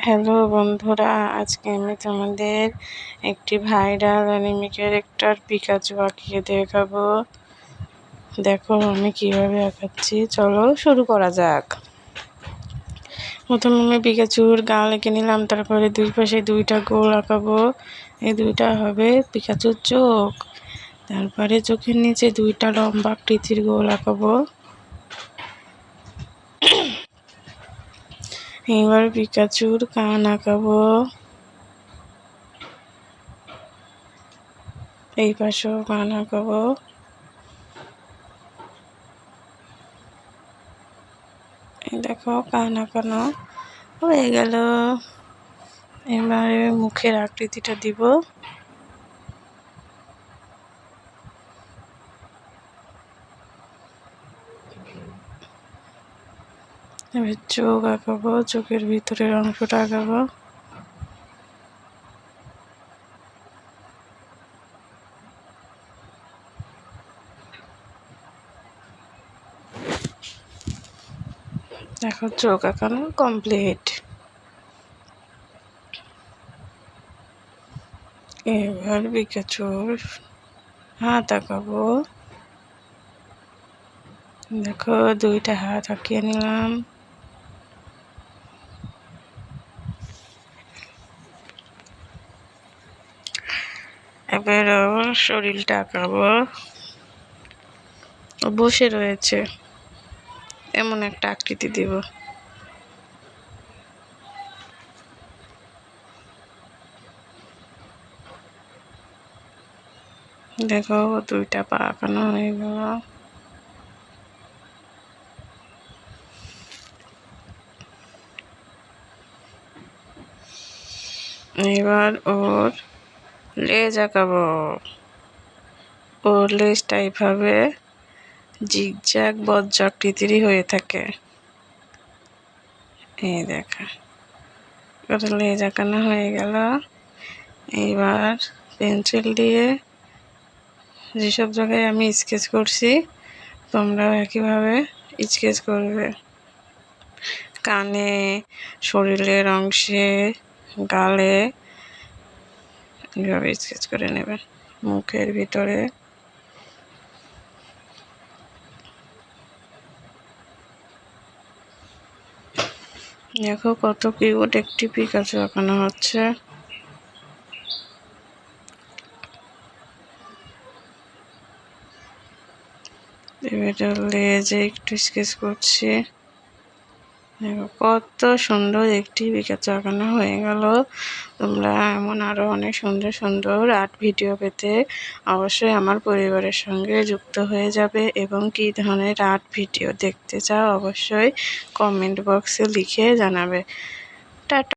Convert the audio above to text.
Hello বন্ধুরা, আজকে আমি তোমাদের একটি ভাইরাল অ্যানিমে ক্যারেক্টার পিকাচু আঁকিয়ে দেখাবো। দেখো আমি কিভাবে আঁকাচ্ছি, চলো শুরু করা যাক। প্রথমে আমি পিকাচুর গাল এঁকে নিলাম, তারপরে দুই পাশে দুইটা গোল আঁকাবো। এই দুইটা হবে পিকাচুর চোখ। তারপরে চোখের নিচে দুইটা লম্বা আকৃতির গোল আঁকাবো। এবার পিকাচুর কান আঁকাবো। এই পাশেও কান আঁকাবো। এই দেখো কান আঁকানো হয়ে গেল। এবারে মুখের আকৃতিটা দিব। এবার চোখ আঁকাবো, চোখের ভিতরের অংশটা আঁকাবো। দেখো চোখ আঁকানো কমপ্লিট। এবার পিকাচুর হাত আঁকাবো। দেখো দুইটা হাত আঁকিয়ে নিলাম। এবার ওর শরীরটা আঁকাবো। ও বসে রয়েছে এমন একটা আকৃতি দিব। দেখো দুইটা পা আঁকানো হয়ে গেল। এবার ওর লেজ আঁকাবো। ওর লেজটা এইভাবে জিগজ্যাগ বজ্রাকৃতিরই হয়ে থাকে। এই দেখা ওর লেজ আঁকানো হয়ে গেল। এইবার পেন্সিল দিয়ে যেসব জায়গায় আমি স্কেচ করছি তোমরাও একইভাবে স্কেচ করবে। কানে, শরীরের অংশে, গালে এইভাবে স্কেচ করে নেবে। মুখের ভিতরে দেখো কত কিউট একটি পিকাচু আঁকানো হচ্ছে। এবার লেজে একটু স্কেচ করছি। দেখো কত সুন্দর একটি পিকাচু আঁকানো হয়ে গেল। তোমরা এমন আরও অনেক সুন্দর সুন্দর আর্ট ভিডিও পেতে অবশ্যই আমার পরিবারের সঙ্গে যুক্ত হয়ে যাবে, এবং কী ধরনের আর্ট ভিডিও দেখতে চাও অবশ্যই কমেন্ট বক্সে লিখে জানাবে। টাটা।